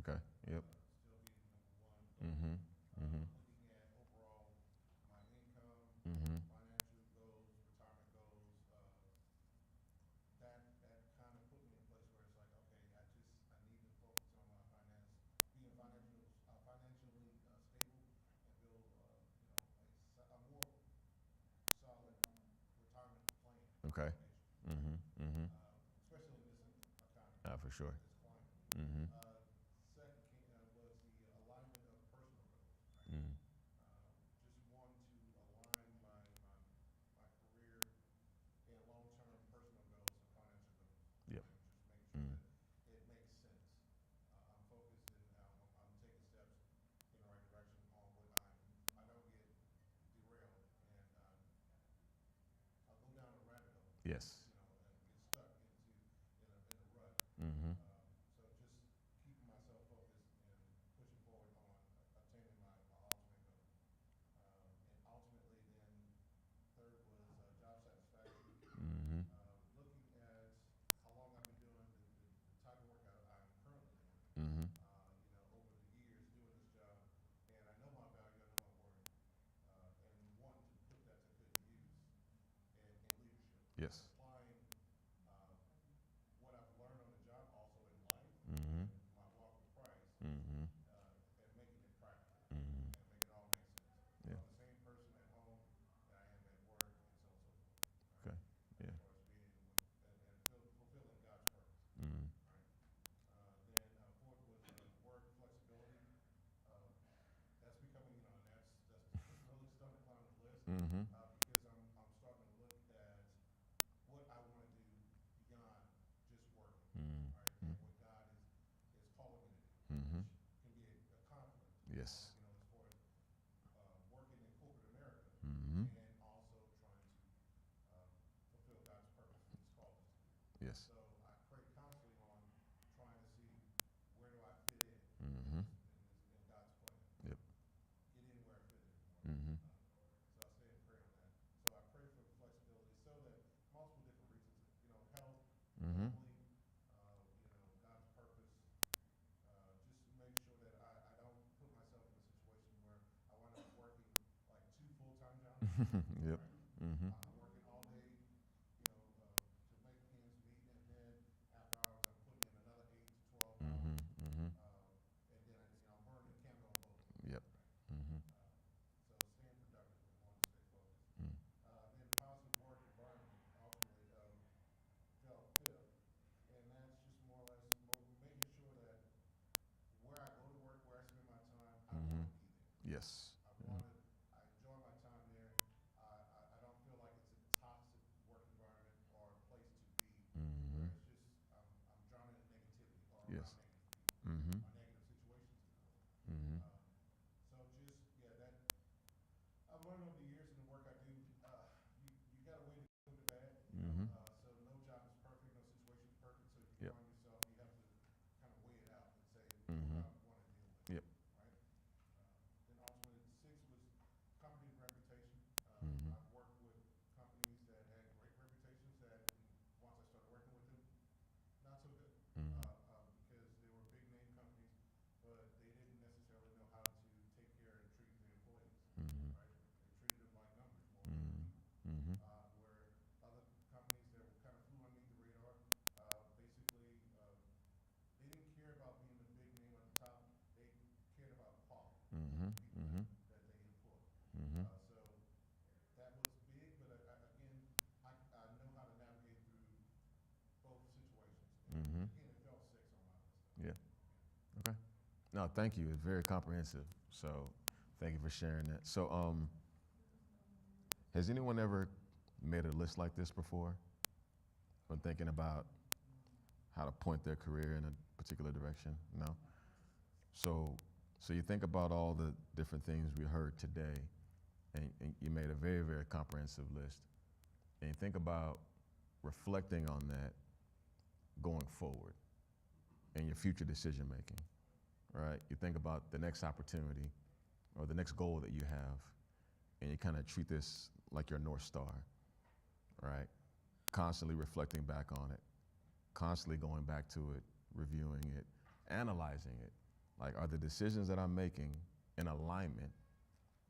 Okay. Yep. Still being number one. Mm-hmm. Mm-hmm. Looking at overall my income, Mm-hmm. financial goals, retirement goals, that kind of put me in a place where it's like, okay, I need to focus on my finance, being financially stable, and build a more solid retirement plan Okay. foundation. Mm-hmm. Mm-hmm. Especially in this economy, For sure. this climate. Mm-hmm. Second was the alignment of personal goals. Right? Mm-hmm. Just want to align my career and long-term personal goals and financial goals. Yep. Right? Just making sure Mm-hmm. that it makes sense. I'm focused and I'm taking steps in the right direction on what I don't get derailed and I'll go down a rabbit hole. Yes. And get stuck in a rut. Mm-hmm. So just keeping myself focused and pushing forward on attaining my ultimate goal. And ultimately then third was job satisfaction. Mm-hmm. Looking at how long I've been doing the type of work I'm currently doing. Mm-hmm. Over the years doing this job, and I know my value, I know my worth, and wanting to put that to good use in leadership. Yes. Applying what I've learned on the job also in life, Mm-hmm. and my walk with Christ, Mm-hmm. and making it practical Mm-hmm. and make it all make sense. So Yeah. I'm the same person at home that I am at work, and so on and so forth. Right? Okay. Yeah. As far as being and fulfilling God's purpose. Mm-hmm. Right? Then fourth was work flexibility. That's becoming, that's really starting to climb the list Mm-hmm. because I'm starting to look at what I want to do beyond just working, right? And what God is calling me to do, Mm-hmm. which can be a conflict. Yes. As far as working in corporate America Mm-hmm. and also trying to fulfill God's purpose and His call us to do. Yes. So I pray constantly on trying to see where do I fit in Mm-hmm. in God's plan. Yep. Get in where I fit in. Mm-hmm. So I stay in prayer on that. So I pray for flexibility so that multiple different reasons, health, Mm-hmm. family, God's purpose. Just make sure that I don't put myself in a situation where I wind up working like two full-time jobs. Yep. Right? Mm-hmm. I'm working all day, to make ends meet, and then after hours I'm putting in another 8 to 12 Mm-hmm. hours, Mm-hmm. and then I'm burning the candle on both. Yep. Right? Mm-hmm. So staying productive and wanting to stay focused. Mm. Then positive work environment ultimately felt fifth, and that's just more or less making sure that where I go to work, where I spend my time, I Mm-hmm. want to be there. Yes. I enjoy my time there. I don't feel like it's a toxic work environment or a place to be Mm-hmm. where it's just I'm drowning in negativity or Yes. around negative people Mm-hmm. or negative situations at work. Mm-hmm. So just that I've learned over the years in the work I do, you got to weigh the good and the bad. Mm-hmm. So no job is perfect, no situation is perfect. So if you Yep. find yourself, you have to kind of weigh it out and say Mm-hmm. what I want to deal with. Yep. Right. Then ultimately, six was company reputation. Mm-hmm. I've worked with companies that had great reputations that once I started working with them, not so good. Mm-hmm. Because they were big name companies, but they didn't necessarily know how to take care and treat the employees. Mm-hmm. Right? They treated them like numbers more than Mm-hmm. people. Mm-hmm. Where other companies that kind of flew underneath the radar, basically, they didn't care about being the big name at the top. They cared about quality, Mm-hmm. people Mm-hmm. that they employ. Mm-hmm. So that was big, but again, I know how to navigate through both situations. And Mm-hmm. again, it felt six on my list. Yeah. Okay. No, thank you. It's very comprehensive. So thank you for sharing that. So has anyone ever made a list like this before when thinking about how to point their career in a particular direction? No? So you think about all the different things we heard today, and you made a very, very comprehensive list. And you think about reflecting on that going forward in your future decision making, right? You think about the next opportunity or the next goal that you have, and you kind of treat this like your North Star, right? Constantly reflecting back on it, constantly going back to it, reviewing it, analyzing it, Like, are the decisions that I'm making in alignment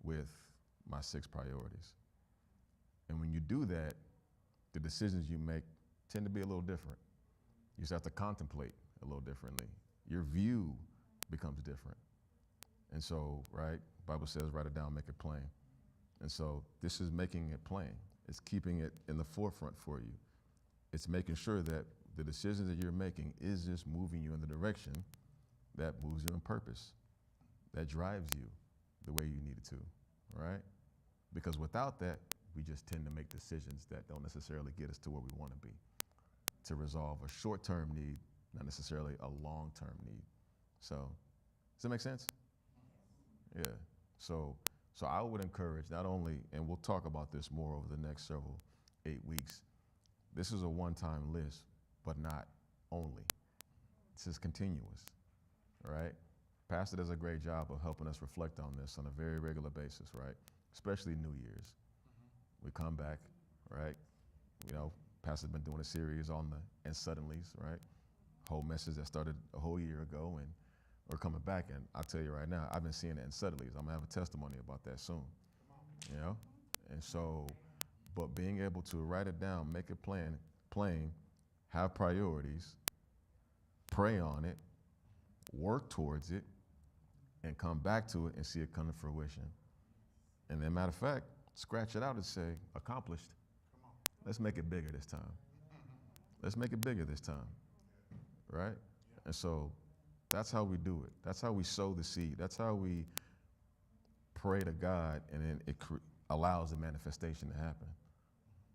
with my 6 priorities? And when you do that, the decisions you make tend to be a little different. You just have to contemplate a little differently. Your view becomes different. And so, right, Bible says, write it down, make it plain. And so this is making it plain. It's keeping it in the forefront for you. It's making sure that the decisions that you're making is just moving you in the direction that moves you in purpose, that drives you the way you need it to, right? Because without that, we just tend to make decisions that don't necessarily get us to where we want to be, to resolve a short-term need, not necessarily a long-term need. So, does that make sense? Yeah. So I would encourage not only, and we'll talk about this more over the next 8 weeks, this is a one-time list, but not only. This is continuous, right? Pastor does a great job of helping us reflect on this on a very regular basis, right? Especially New Year's. We come back, right? You know, Pastor's been doing a series on the and suddenlies, right? Whole message that started a whole year ago, and we're coming back, and I'll tell you right now, I've been seeing it in suddenlies. I'm gonna have a testimony about that soon, you know? And so, but being able to write it down, make it plain, have priorities, pray on it, work towards it, and come back to it and see it come to fruition. And then, matter of fact, scratch it out and say, accomplished. Let's make it bigger this time. Let's make it bigger this time, right? And so that's how we do it. That's how we sow the seed. That's how we pray to God, and then it allows the manifestation to happen.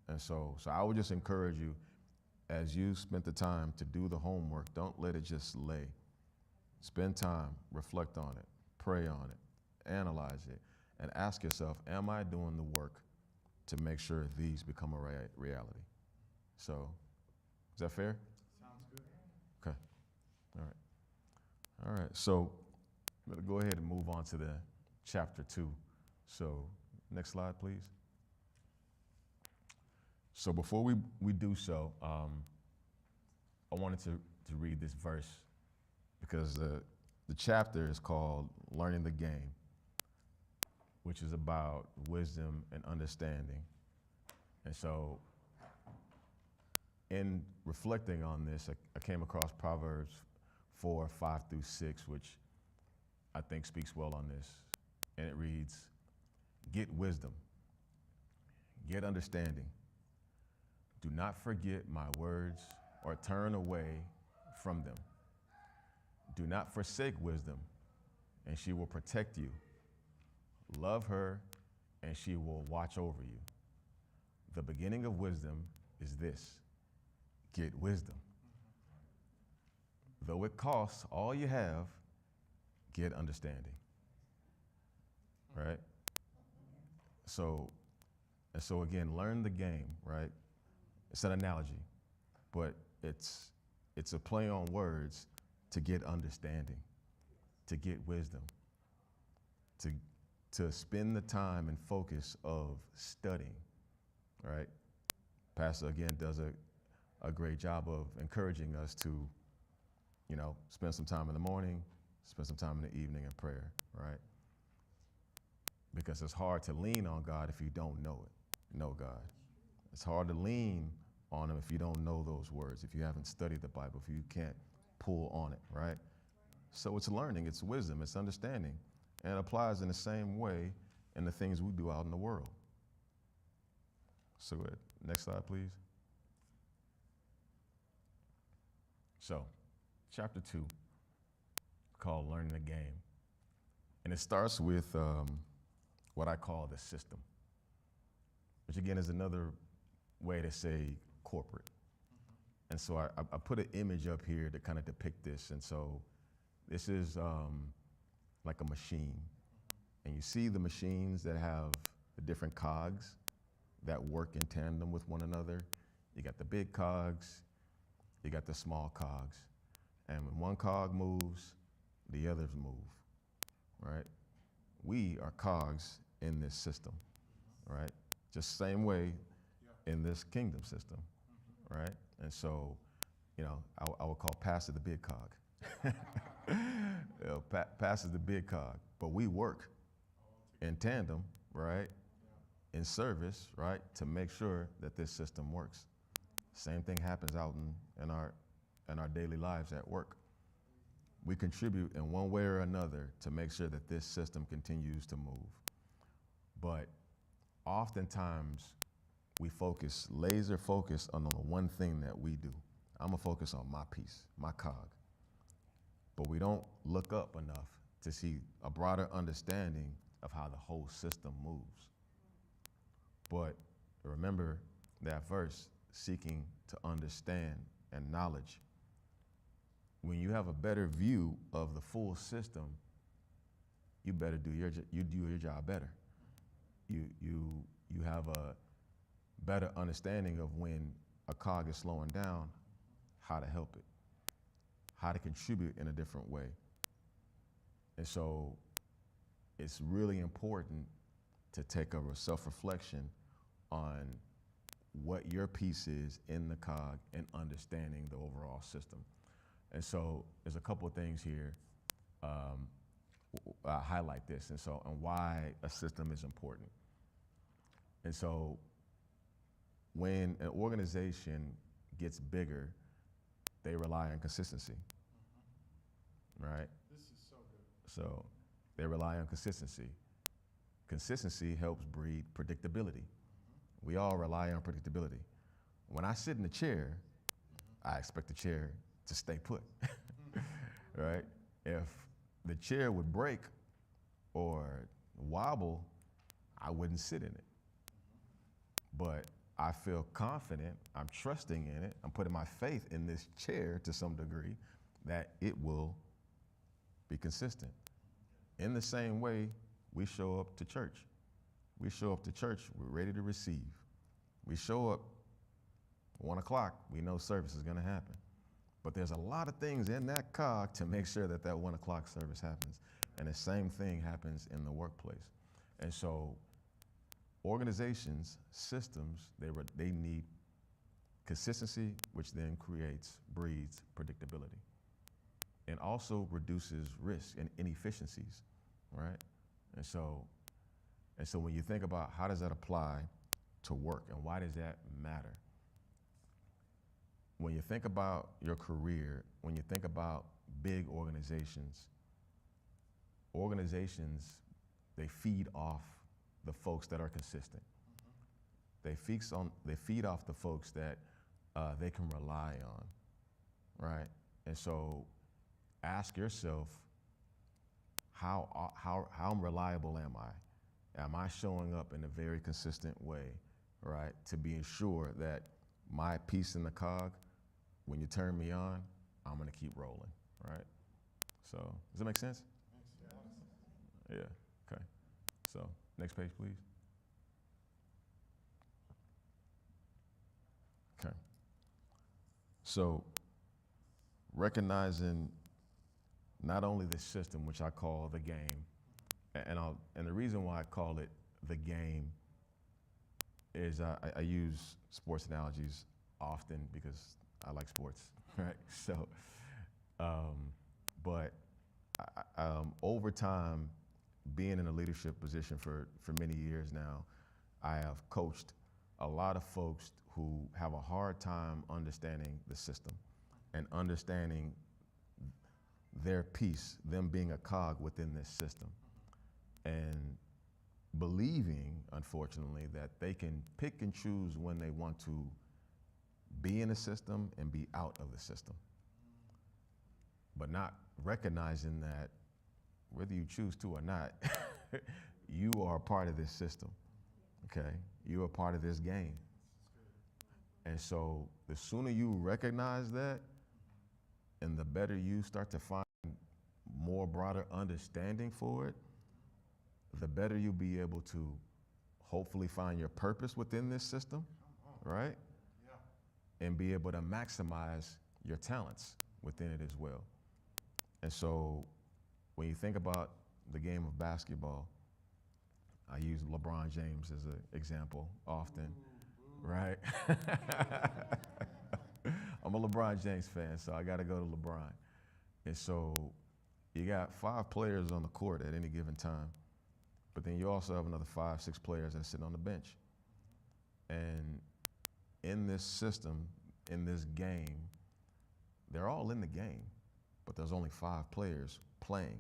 And so I would just encourage you, as you spent the time to do the homework, don't let it just lay. Spend time, reflect on it, pray on it, analyze it, and ask yourself, am I doing the work to make sure these become a reality? So, is that fair? Sounds good. Okay. All right. All right. So, I'm going to go ahead and move on to the chapter 2. So, next slide, please. So, before we do so, I wanted to read this verse because the chapter is called Learning the Game, which is about wisdom and understanding. And so in reflecting on this, I came across Proverbs 4:5-6, which I think speaks well on this. And it reads, get wisdom, get understanding. Do not forget my words or turn away from them. Do not forsake wisdom, and she will protect you. Love her, and she will watch over you. The beginning of wisdom is this: get wisdom. Though it costs all you have, get understanding. Right? So again, learn the game, right? It's an analogy, but it's a play on words to get understanding, to get wisdom, to spend the time and focus of studying, right? Pastor, again, does a great job of encouraging us to, you know, spend some time in the morning, spend some time in the evening in prayer, right? Because it's hard to lean on God if you don't know God. It's hard to lean on him if you don't know those words, if you haven't studied the Bible, if you can't pull on it, right? So it's learning, it's wisdom, it's understanding, and it applies in the same way in the things we do out in the world. So next slide, please. So, chapter 2, called Learning the Game. And it starts with what I call the system, which again is another way to say corporate. And so I put an image up here to kind of depict this. And so this is like a machine. And you see the machines that have the different cogs that work in tandem with one another. You got the big cogs, you got the small cogs. And when one cog moves, the others move, right? We are cogs in this system, right? Just same way in this kingdom system, right? And so, you know, I would call Pastor the big cog, You know, passes the big cog, but we work in tandem, right, in service, right, to make sure that this system works. Same thing happens out in our daily lives at work. We contribute in one way or another to make sure that this system continues to move. But oftentimes we focus, laser focus on the one thing that we do. I'm gonna focus on my piece, my cog. But we don't look up enough to see a broader understanding of how the whole system moves. But remember that verse, seeking to understand and knowledge. When you have a better view of the full system, you better do your job better. You have a better understanding of when a cog is slowing down, how to help it, how to contribute in a different way. And so it's really important to take a self-reflection on what your piece is in the cog and understanding the overall system. And so there's a couple of things here. I highlight this and why a system is important. And so when an organization gets bigger, they rely on consistency, right? This is so good. So they rely on consistency. Consistency helps breed predictability. We all rely on predictability. When I sit in the chair, I expect the chair to stay put, right? If the chair would break or wobble, I wouldn't sit in it. But I feel confident, I'm trusting in it, I'm putting my faith in this chair to some degree that it will be consistent. In the same way, we show up to church. We show up to church, we're ready to receive. We show up 1 o'clock, we know service is gonna happen. But there's a lot of things in that cog to make sure that that 1 o'clock service happens. And the same thing happens in the workplace. And so organizations, systems, they need consistency, which then breeds predictability. And also reduces risk and inefficiencies, right? And so when you think about how does that apply to work and why does that matter? When you think about your career, when you think about big organizations, they feed off the folks that are consistent. They feed off the folks that they can rely on, right? And so ask yourself, how reliable am I? Am I showing up in a very consistent way, right? To be ensured that my piece in the cog, when you turn me on, I'm gonna keep rolling, right? So, does that make sense? Yeah, okay. So, next page, please. Okay. So, recognizing not only the system, which I call the game, and the reason why I call it the game is I use sports analogies often because I like sports, right? So, but over time, being in a leadership position for many years now, I have coached a lot of folks who have a hard time understanding the system and understanding their piece, them being a cog within this system, and believing, unfortunately, that they can pick and choose when they want to be in the system and be out of the system, but not recognizing that whether you choose to or not, you are a part of this system, okay? You are part of this game. And so the sooner you recognize that and the better you start to find more broader understanding for it, the better you'll be able to hopefully find your purpose within this system, right? Yeah. And be able to maximize your talents within it as well. And so when you think about the game of basketball, I use LeBron James as an example often, right? I'm a LeBron James fan, so I got to go to LeBron. And so you got 5 players on the court at any given time, but then you also have another 5, 6 players that are sitting on the bench. And in this system, in this game, they're all in the game, but there's only 5 players playing.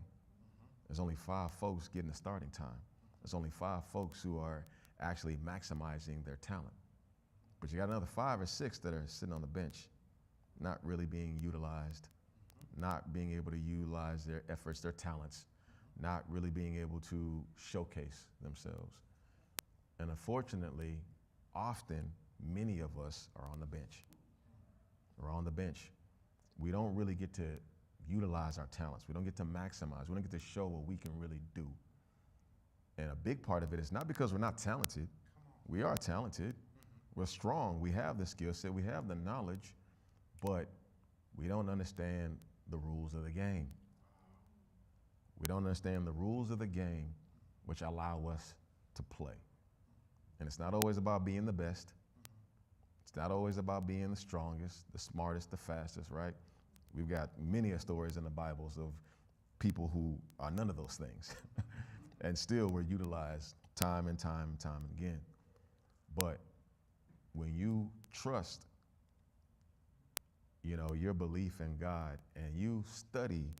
There's only 5 folks getting the starting time. There's only 5 folks who are actually maximizing their talent. But you got another 5 or 6 that are sitting on the bench, not really being utilized, not being able to utilize their efforts, their talents, not really being able to showcase themselves. And unfortunately, often, many of us are on the bench. We're on the bench. We don't really get to utilize our talents. We don't get to maximize. We don't get to show what we can really do. And a big part of it is not because we're not talented. We are talented. We're strong. We have the skill set. We have the knowledge, but we don't understand the rules of the game. We don't understand the rules of the game which allow us to play. And it's not always about being the best. It's not always about being the strongest, the smartest, the fastest, right? We've got many stories in the Bibles of people who are none of those things and still were utilized time and time and time again. But when you trust, your belief in God and you study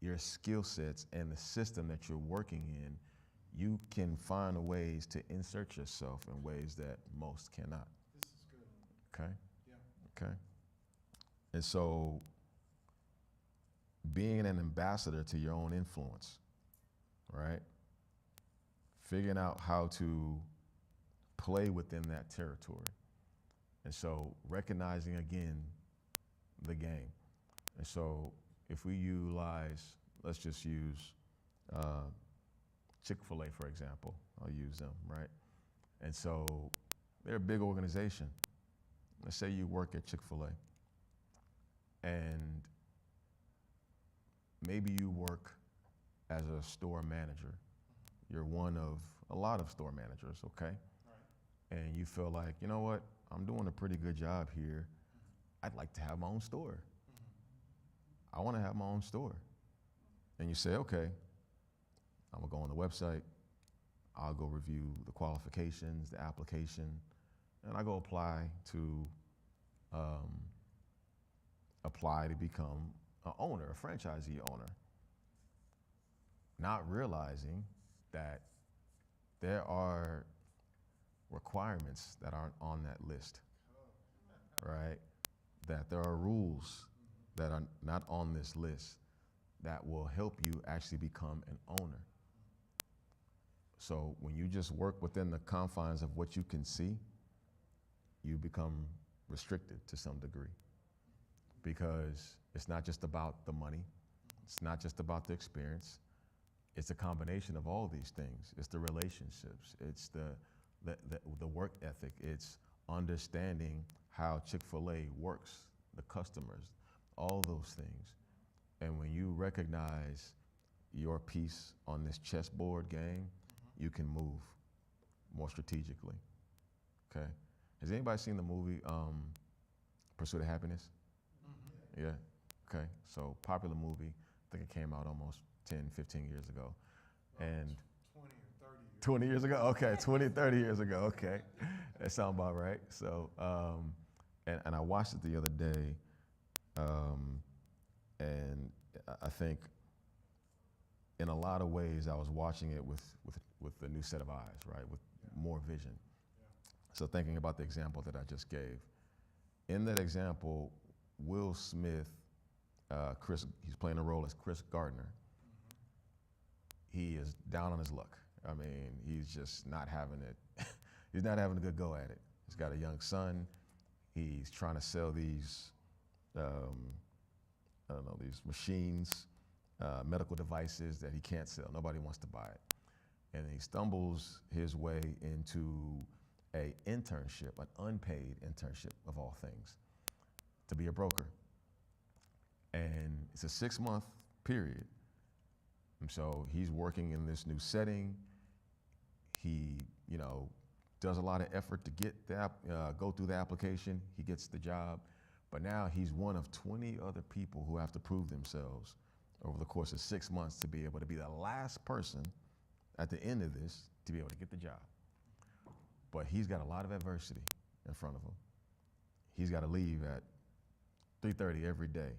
your skill sets and the system that you're working in, you can find ways to insert yourself in ways that most cannot. This is good. Okay? Yeah. Okay. And so being an ambassador to your own influence, right? Figuring out how to play within that territory. And so recognizing again the game. And so if we utilize, let's just use Chick-fil-A, for example. I'll use them, right? And so they're a big organization. Let's say you work at Chick-fil-A and maybe you work as a store manager. You're one of a lot of store managers, okay? Right. And you feel like, you know what? I'm doing a pretty good job here. I'd like to have my own store. I want to have my own store. And you say, okay, I'm gonna go on the website. I'll go review the qualifications, the application, and I go apply to become an owner, a franchisee owner, not realizing that there are requirements that aren't on that list, right? That there are rules that are not on this list that will help you actually become an owner. So when you just work within the confines of what you can see, you become restricted to some degree, because it's not just about the money. It's not just about the experience. It's a combination of all these things. It's the relationships. It's the work ethic. It's understanding how Chick-fil-A works, the customers, all those things. And when you recognize your piece on this chessboard game, you can move more strategically, okay? Has anybody seen the movie Pursuit of Happiness? Yeah, okay. So popular movie, I think it came out almost 10, 15 years ago. And 20 or 30 years. 20 years ago? Okay, 20, 30 years ago, okay. That sounds about right. So, and I watched it the other day, and I think in a lot of ways I was watching it with a new set of eyes, right, with more vision. So thinking about the example that I just gave. In that example, Will Smith, he's playing a role as Chris Gardner. He is down on his luck. I mean, he's just not having it. He's not having a good go at it. He's got a young son. He's trying to sell these, these machines, medical devices that he can't sell. Nobody wants to buy it. And he stumbles his way into an internship, an unpaid internship of all things, to be a broker. And it's a 6-month period. And so he's working in this new setting. He, does a lot of effort to get go through the application. He gets the job, But now he's one of 20 other people who have to prove themselves over the course of 6 months to be able to be the last person at the end of this to be able to get the job. But he's got a lot of adversity in front of him. He's got to leave at 3:30 every day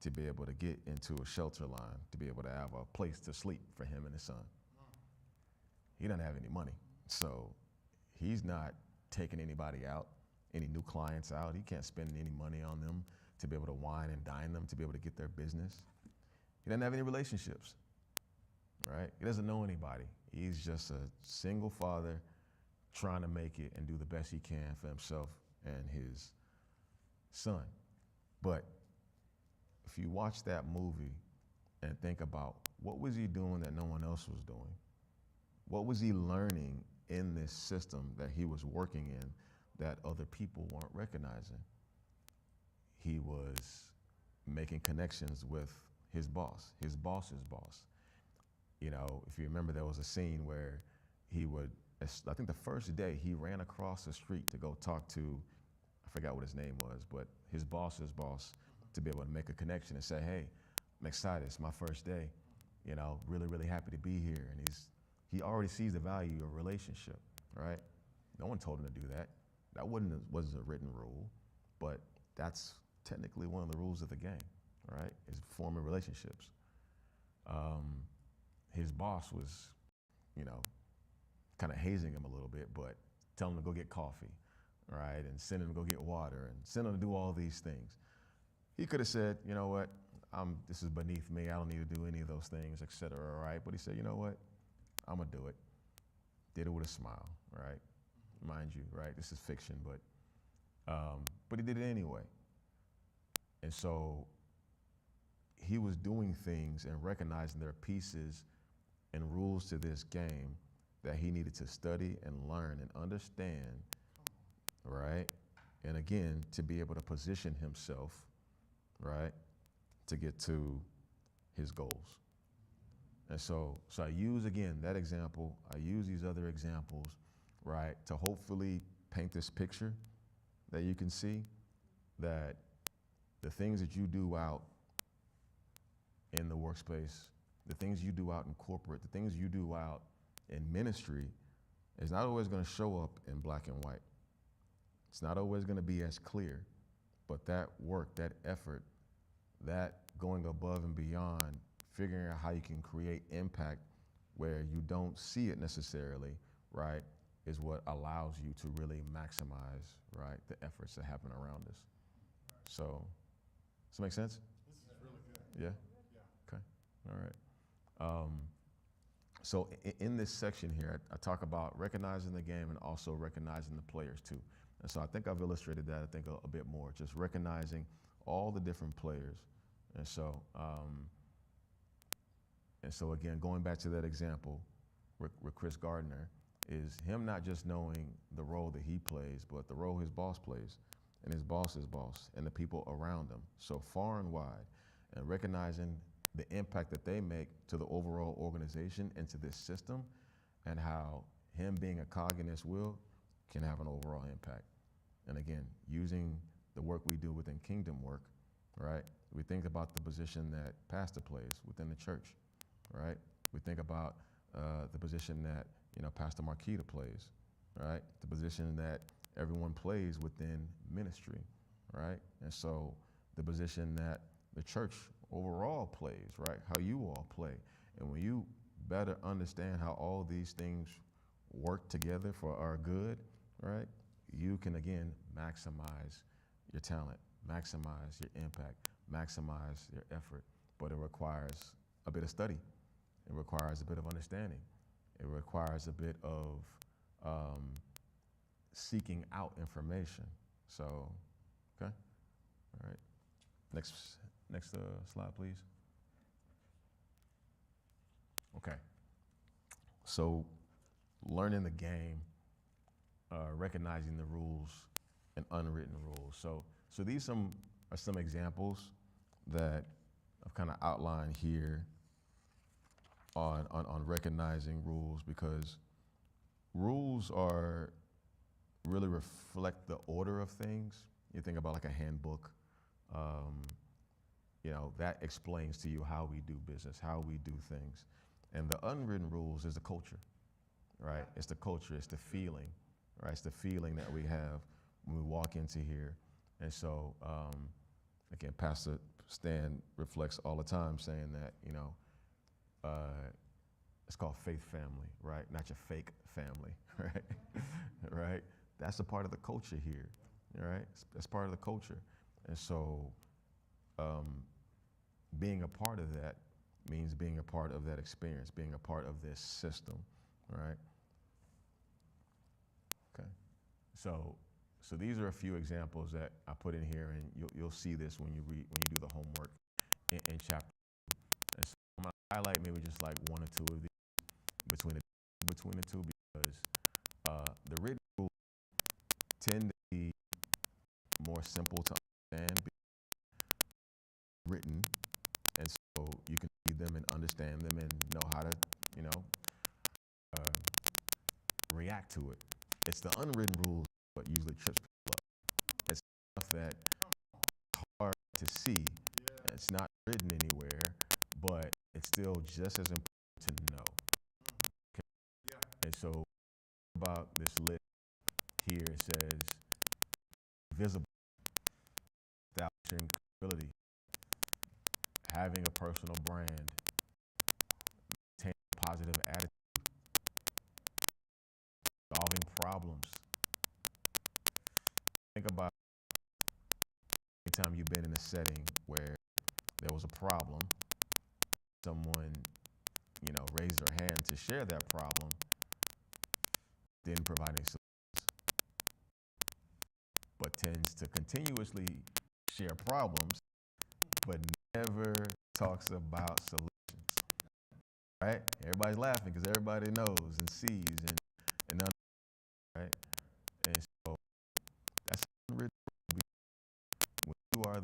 to be able to get into a shelter line, to be able to have a place to sleep for him and his son. He doesn't have any money, so he's not taking anybody out, any new clients out. He can't spend any money on them to be able to wine and dine them, to be able to get their business. He doesn't have any relationships, right? He doesn't know anybody. He's just a single father trying to make it and do the best he can for himself and his son. But if you watch that movie and think about what was he doing that no one else was doing? What was he learning in this system that he was working in that other people weren't recognizing? He was making connections with his boss's boss. You know, if you remember, there was a scene where he would, I think the first day he ran across the street to go talk to, I forgot what his name was, but his boss's boss, to be able to make a connection and say, hey, I'm excited, it's my first day, you know, really, really happy to be here. And he already sees the value of relationship, right? No one told him to do that. That wasn't a written rule, but that's technically one of the rules of the game, right? Is forming relationships. His boss was, you know, kind of hazing him a little bit, but telling him to go get coffee, right? And send him to go get water and send him to do all these things. He could have said, you know what, this is beneath me. I don't need to do any of those things, et cetera, right? But he said, you know what, I'm gonna do it. Did it with a smile, right? Mind you, right? This is fiction, but he did it anyway. And so he was doing things and recognizing there are pieces and rules to this game that he needed to study and learn and understand, right? And again, to be able to position himself, right, to get to his goals. And so I use, again, that example. I use these other examples, right, to hopefully paint this picture that you can see that the things that you do out in the workspace, the things you do out in corporate, the things you do out in ministry is not always going to show up in black and white. It's not always going to be as clear, but that work, that effort, that going above and beyond, figuring out how you can create impact where you don't see it necessarily, right, is what allows you to really maximize, right, the efforts that happen around us. So, does that make sense? This is really good. Yeah? Yeah. Okay, all right. So in this section here, I talk about recognizing the game and also recognizing the players too. And so I think I've illustrated that, I think, a bit more, just recognizing all the different players. And so again, going back to that example with Chris Gardner, is him not just knowing the role that he plays, but the role his boss plays, and his boss's boss, and the people around him, so far and wide, and recognizing the impact that they make to the overall organization and to this system, and how him being a cog in this wheel can have an overall impact. And again, using the work we do within Kingdom Work, right? We think about the position that pastor plays within the church, right? We think about the position that, you know, Pastor Marquita plays, right? The position that everyone plays within ministry, right? And so the position that the church overall plays, right? How you all play. And when you better understand how all these things work together for our good, right? You can, again, maximize your talent, maximize your impact, maximize your effort. But it requires a bit of study. It requires a bit of understanding. It requires a bit of seeking out information. So, okay, all right. Next slide, please. Okay. So, learning the game, recognizing the rules and unwritten rules. So these are some examples that I've kind of outlined here on recognizing rules, because rules really reflect the order of things. You think about like a handbook, that explains to you how we do business, how we do things. And the unwritten rules is the culture, right? It's the culture, it's the feeling, right? It's the feeling that we have when we walk into here. And so, again, Pastor Stan reflects all the time saying that, it's called faith family, right? Not your fake family, right? Right? That's a part of the culture here, right? That's part of the culture. And so, being a part of that means being a part of that experience, being a part of this system, right? Okay. So these are a few examples that I put in here, and you'll see this when you do the homework in chapter 2. And so I'm gonna highlight maybe just like one or two of these between the two, because the written rules tend to be more simple to understand, written, and so you can read them and understand them and know how to, react to it. It's the unwritten rules what usually trips people up. It's stuff that it's hard to see. Yeah. It's not written anywhere, but it's still just as important to know. Okay? Yeah. And so about this list here, it says visible, establishing credibility, having a personal brand, maintaining a positive attitude, solving problems. Think about any time you've been in a setting where there was a problem, someone, raised their hand to share that problem, didn't provide any solutions, but tends to continuously share problems, but never talks about solutions, right? Everybody's laughing because everybody knows and sees and understands, right? And so that's unwritten. When you are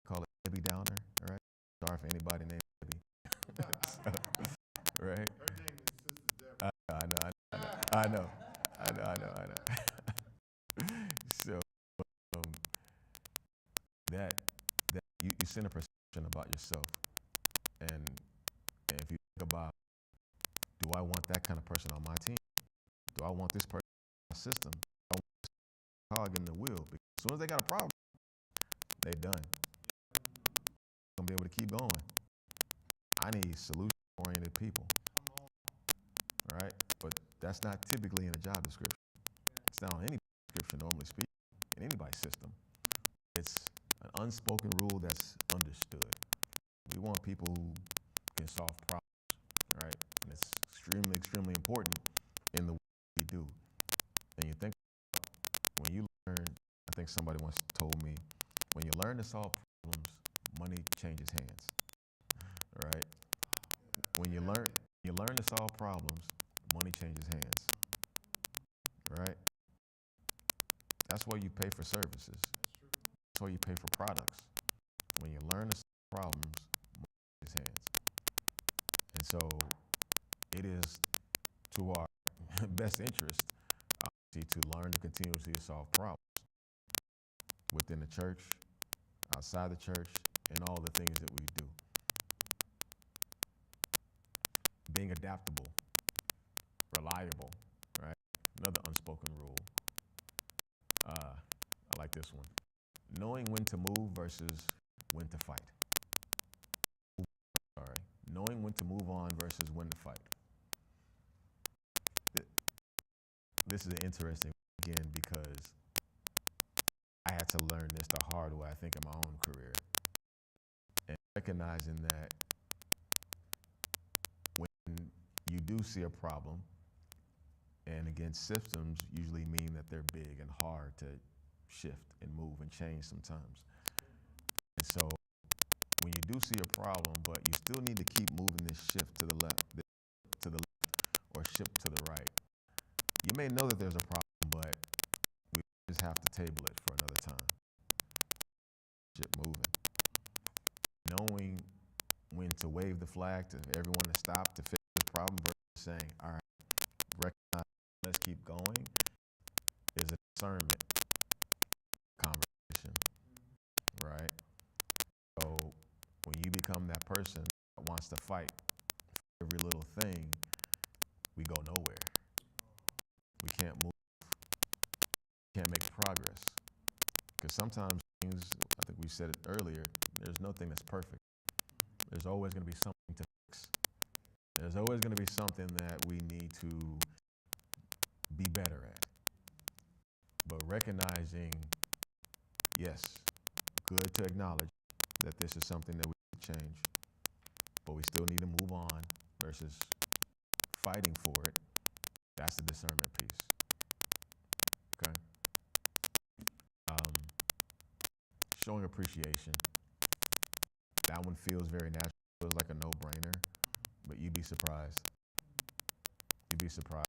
call it Debbie Downer, right? Sorry for anybody named Debbie. Right? Her name is Sister Deborah. I know. So that you send a perception about yourself, and if you think about, do I want that kind of person on my team? Do I want this person in my system? I want this cog in the wheel, because as soon as they got a problem, they done. Gonna be able to keep going. I need solution-oriented people, right? But that's not typically in a job description. It's not on any description, normally speaking, in anybody's system. It's an unspoken rule that's understood. We want people who can solve problems, right? And it's extremely, extremely important in the work we do. And you think, when you learn, I think somebody once told me, when you learn to solve problems, money changes hands, right? When you learn to solve problems, money changes hands, right? That's why you pay for services. That's why you pay for products. When you learn to solve problems, money changes hands. And so it is to our best interest, obviously, to learn to continuously solve problems within the church, outside the church, and all the things that we do. Being adaptable, reliable, right? Another unspoken rule. I like this one. Knowing when to move versus when to fight. Knowing when to move on versus when to fight. This is interesting, again, because I had to learn this the hard way, I think, in my own career. And recognizing that when you do see a problem, and again, systems usually mean that they're big and hard to shift and move and change sometimes. And so when you do see a problem, but you still need to keep moving this shift to the left, or shift to the right. You may know that there's a problem, but we just have to table it for another time. Ship moving. Knowing when to wave the flag to everyone to stop to fix the problem versus saying, all right, recognize, let's keep going, is a discernment conversation, right? person that wants to fight for every little thing, we go nowhere. We can't move, can't make progress. Because sometimes things, I think we said it earlier, there's nothing that's perfect. There's always going to be something to fix. There's always going to be something that we need to be better at. But recognizing, yes, good to acknowledge that this is something that we need to change, but we still need to move on versus fighting for it. That's the discernment piece. Okay? Showing appreciation. That one feels very natural. Feels like a no-brainer, but you'd be surprised. You'd be surprised.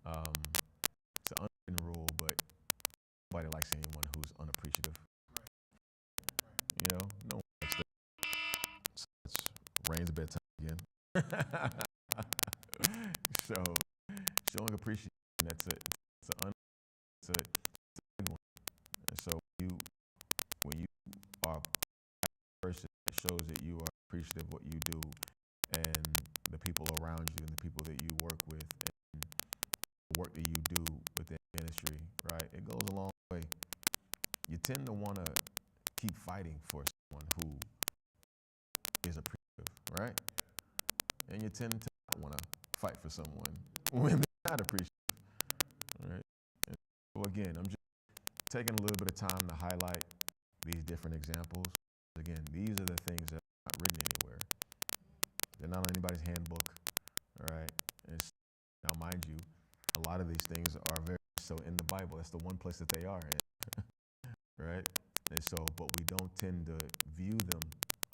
It's an unwritten rule, but nobody likes anyone who's unappreciative. You know, no one likes that. So it's Rain's bedtime again. So showing appreciation, it's a big one. And so when you are a person that shows that you are appreciative of what you do and the people around you and the people that you work with and the work that you do within ministry, right? It goes a long way. You tend to want to keep fighting for someone who is appreciative, right? And you tend to not want to fight for someone when they're not appreciative, right? And so again, I'm just taking a little bit of time to highlight these different examples. Again, these are the things that are not written anywhere. They're not on anybody's handbook, all right? Now, mind you, a lot of these things are very so in the Bible. That's the one place that they are in, right? And so, but we don't tend to view them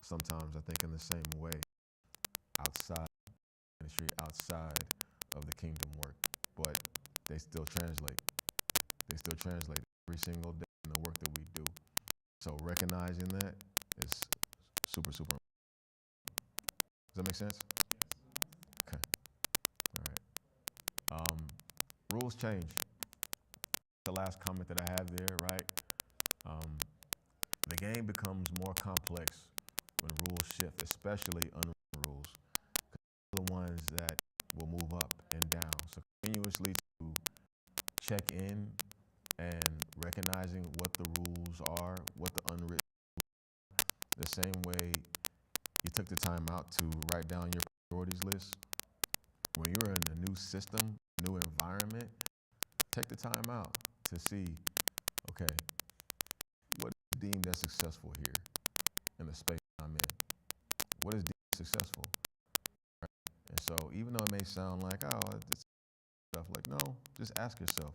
sometimes, I think, in the same way outside ministry, outside of the kingdom work. But they still translate. They still translate every single day in the work that we do. So recognizing that is super, super. Does that make sense? Okay. All right. Rules change. The last comment that I have there, right? The game becomes more complex when rules shift, especially unwritten rules. They're the ones that will move up and down. So continuously to check in and recognizing what the rules are, what the unwritten rules are. The same way you took the time out to write down your priorities list. When you're in a new system, new environment, take the time out to see, okay, what is deemed as successful here in the space I'm in? What is deemed successful? Right? And so even though it may sound like, oh, it's stuff, like, no, just ask yourself.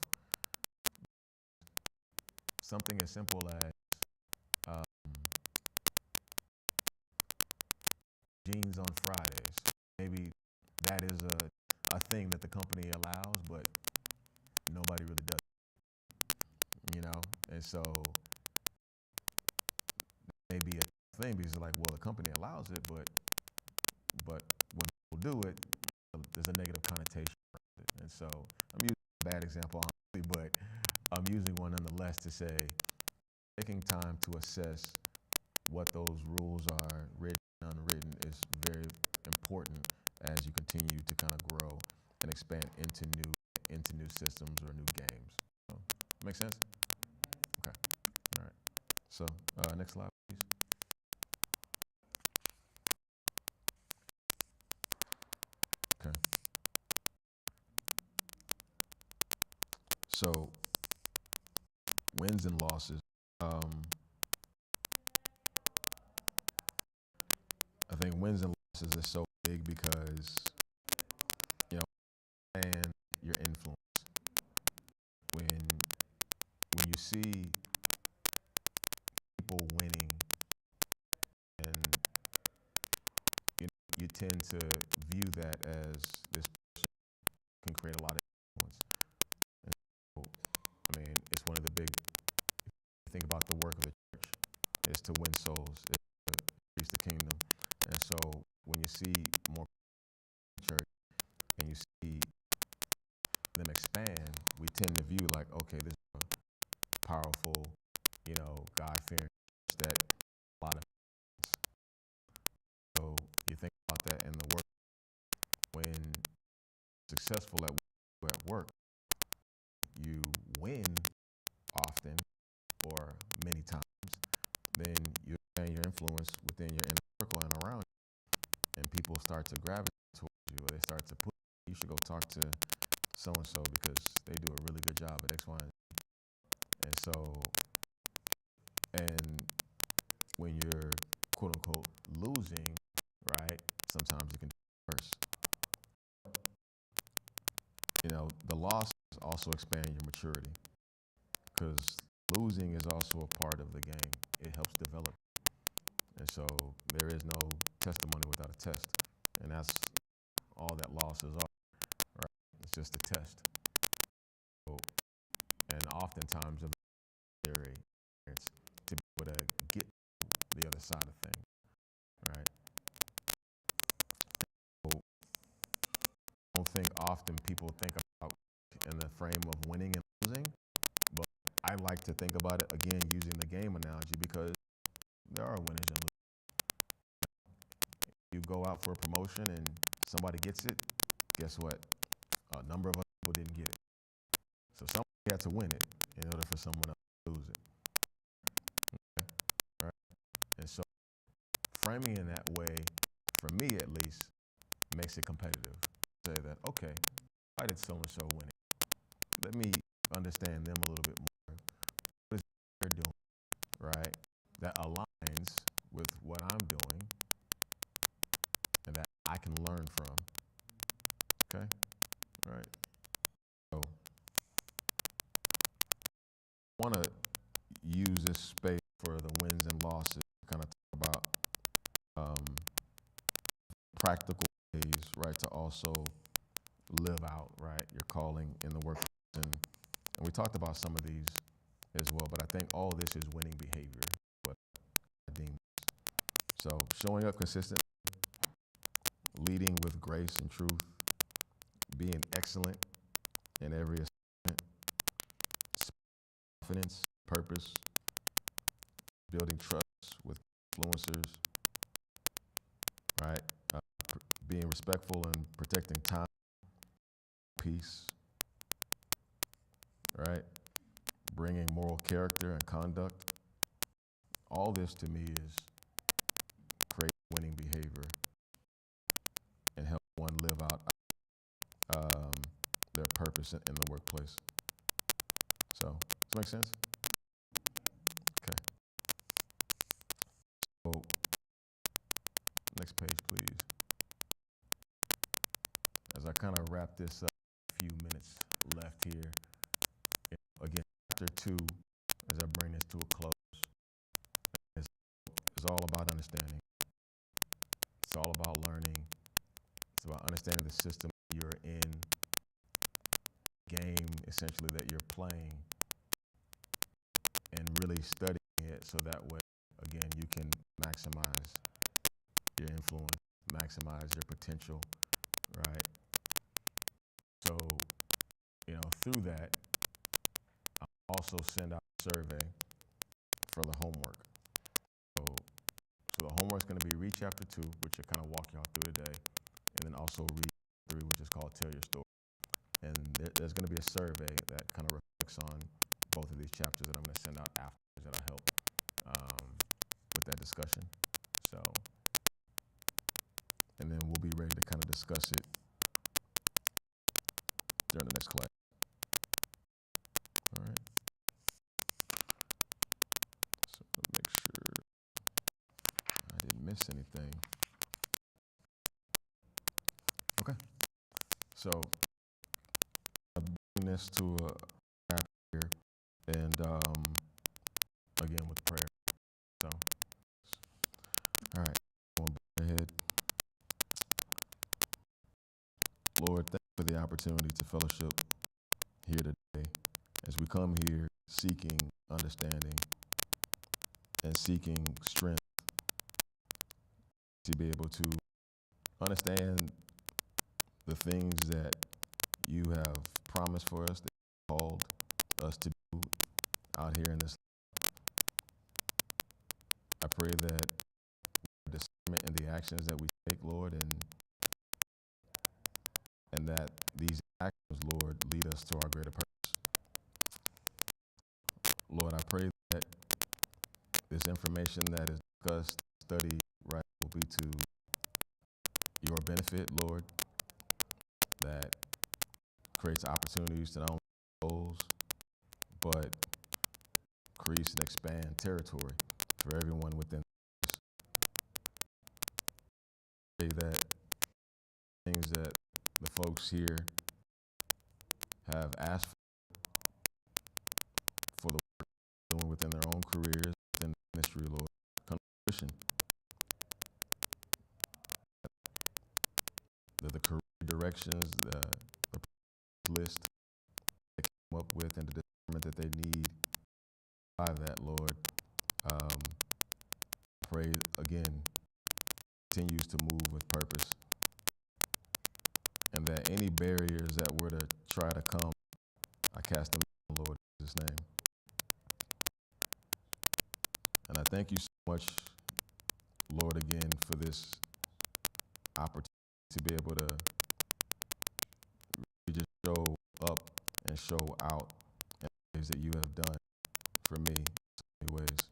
Something as simple as jeans on Fridays. Maybe that is a thing that the company allows, but nobody really does it, you know? And so maybe a thing because like, well, the company allows it, but when people do it, there's a negative connotation around it. And so I'm using a bad example, honestly, but I'm using one nonetheless to say, taking time to assess what those rules are, written and unwritten, is very important as you continue to kind of grow and expand into new systems or new games. So, make sense? Okay. All right. So next slide, please. Okay. So wins and losses. I think wins and losses is so big because, you know, and your influence. When you see people winning, and you tend to view that as this person can create a lot of influence. And so, I mean, it's one of the big. If you think about the work of the church, is to win souls, is to increase the kingdom. And so when you see more church and you see them expand, we tend to view like, okay, this is a powerful, God-fearing church that a lot of think about that in the work. When successful at work, you win often or many times, then you expand your influence within your inner circle and around you, and people start to gravitate towards you, or they start to push you. You should go talk to so-and-so because they do a really good job at X, Y, and Z. And so, and when you're quote unquote losing, right, sometimes it can be worse. You know, the loss also expand your maturity, because losing is also a part of the game. It helps develop. And so there is no testimony without a test. And that's all that losses are, right? It's just a test. So, and oftentimes a very experience to be able to get to the other side of things, right? So I don't think often people think about in the frame of winning and losing, but I like to think about it again using the game analogy, because there are winners and losers. You go out for a promotion and somebody gets it, guess what? A number of other people didn't get it. So somebody had to win it in order for someone else to lose it. Okay. All right. And so framing in that way, for me at least, makes it competitive. Say that, okay, why did so-and-so win it? Let me understand them a little bit more. What is they're doing, right? That aligns with what I'm doing and that I can learn from. Okay? Right. So I want to use this space for the wins and losses to kind of talk about practical ways, right, to also live out, right, your calling in the workplace. And we talked about some of these as well, but I think all of this is winning behavior, what I deem. So showing up consistently, leading with grace and truth, being excellent in every assignment, confidence, purpose, building trust with influencers, right? Being respectful and protecting time, peace, right? Bringing moral character and conduct. All this to me is create winning behavior and help one live out their purpose in the workplace. So, does that make sense? Okay. So, next page, please. As I kind of wrap this up, a few minutes left here. Again, chapter 2, as I bring this to a close, is all about understanding. It's all about learning. It's about understanding the system you're in, game essentially that you're playing, and really studying it so that way, again, you can maximize your influence, maximize your potential, right? So, you know, through that, I'll also send out a survey for the homework. So the homework's going to be read chapter 2, which will kind of walk y'all through today, and then also read 3, which is called Tell Your Story. And there's going to be a survey that kind of reflects on both of these chapters that I'm going to send out afterwards that'll help with that discussion. So, and then we'll be ready to kind of discuss it during the next class. All right. So make sure I didn't miss anything. Okay. So I bring this to a wrap here, and again with prayer. So, all right, going ahead. Lord, thank you for the opportunity to fellowship here today as we come here seeking understanding and seeking strength to be able to understand the things that you have promised for us, that you called us to do out here in this life. I pray that in the actions that we take, Lord, and that these actions, Lord, lead us to our greater purpose. Lord, I pray that this information that is discussed, studied, right, will be to your benefit, Lord, that creates opportunities to not only goals, but increase and expand territory for everyone within this. Pray that things that the folks here have asked for the work they're doing within their own careers, within the ministry, Lord, come to fruition. The career directions, the list they came up with, and the discernment that they need by that, Lord, pray again continues to move with purpose, and that any barriers that were to try to come, I cast them down, Lord, in Jesus' name. And I thank you so much, Lord, again for this opportunity to be able to really just show up and show out in ways that you have done for me in so many ways.